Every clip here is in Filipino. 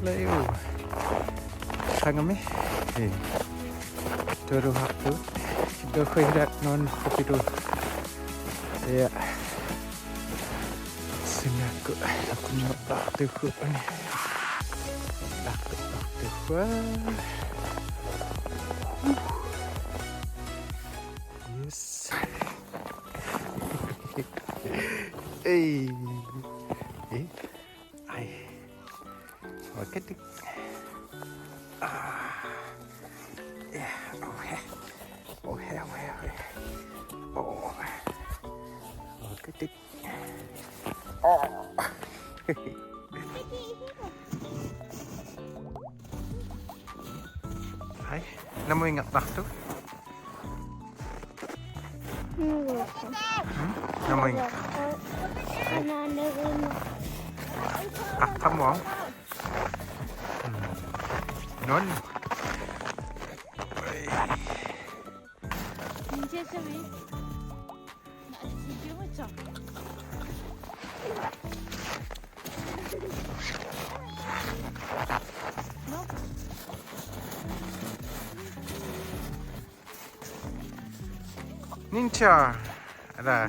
Leo. Hangame. Hey. Turu haktu. Do khairat non kopidu. Ya. Singaku aku nak tu ni. Tu. Yes. Hey. Ai. Cái đi. Yeah. Oh, hell. Oh. Cái đi. Oh. Hai, namo ingat waktu? Namo ingat. Kamu mau? Non. Ninja kami. Nak video macam. No. Ninja. Ada.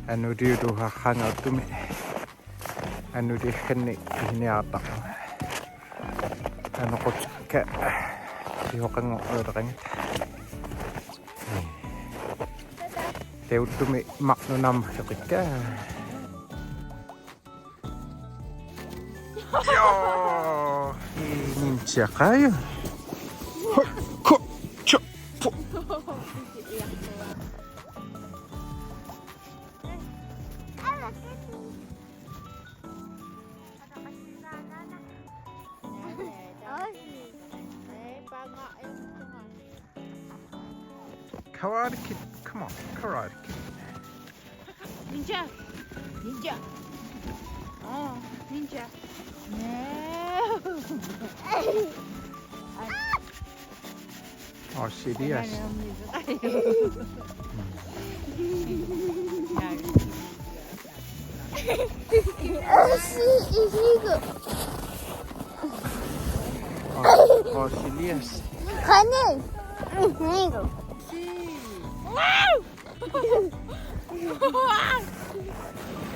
Anu dia tu hangat tu me. Anu dia kena ini apa? Anu kok kayak dia kan orang. Teu tu me mak nu nam sakit. Yo, ninja kaya. Karate Kid, come on, Karate Kid. Ninja. Oh, ninja. No. Oh, serious. Ossy is eagle. Oh, serious. Kano. Eagle. Wow!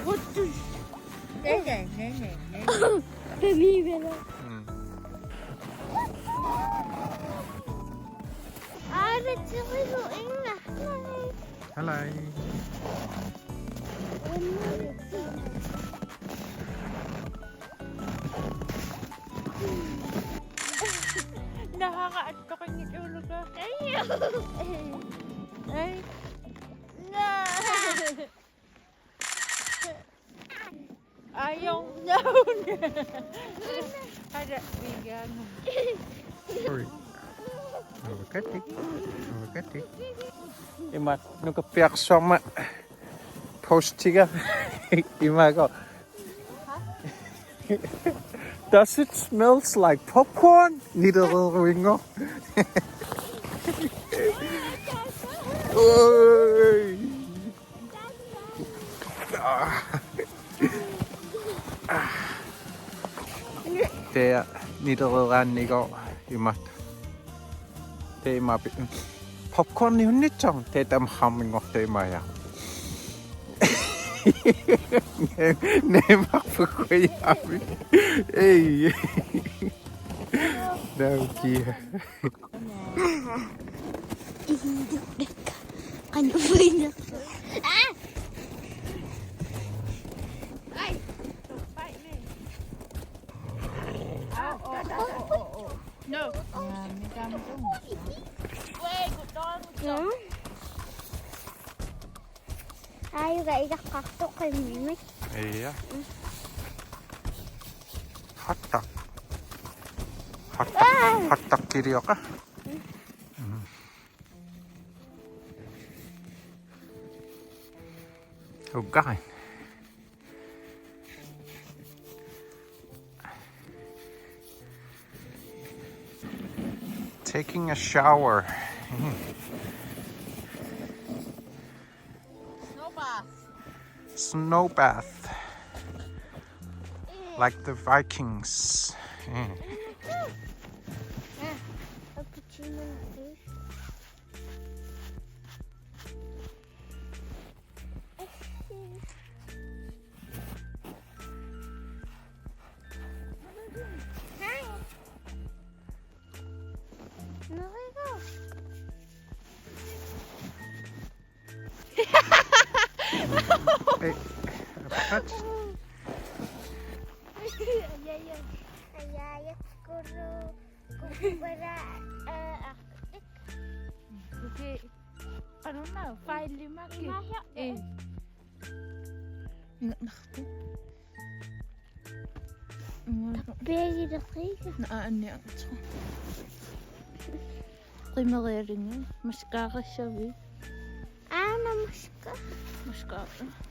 What the? Believe it. That's a little English. Hello. Nakakaantok ang itulo ka. Ay. No. Ayaw. No. Ada bigyan. Sorry. Overkattig. Imat, nu kan piak sama postiga. Imago. Does it smells like popcorn? Need a little ringo. Det niederland igår i mat. Det er meget popcorn i hundetong. Det er dem hamming og det er mig. Nej, mag for kujami. Hey. Loki. Ano ba yun? No. Ayaw ka ikakakto kay Mimik. Ja. Hattak. Hattak kirjoka. Huggain. Taking a shower. Snow bath. Snow bath. Like the Vikings. Yeah. Cappuccino na fish. Hi. Nakiko. Hey, touch. Ayayat kuro. Kumpara aktik. Okay. Ano na? File 5 Lima siya. Eh. Nakto. Pegi na kayo. Naan niya ang ito. Kay mariring yun. Mas kakasyabi. Ah, namas ka. Mas kakasyabi.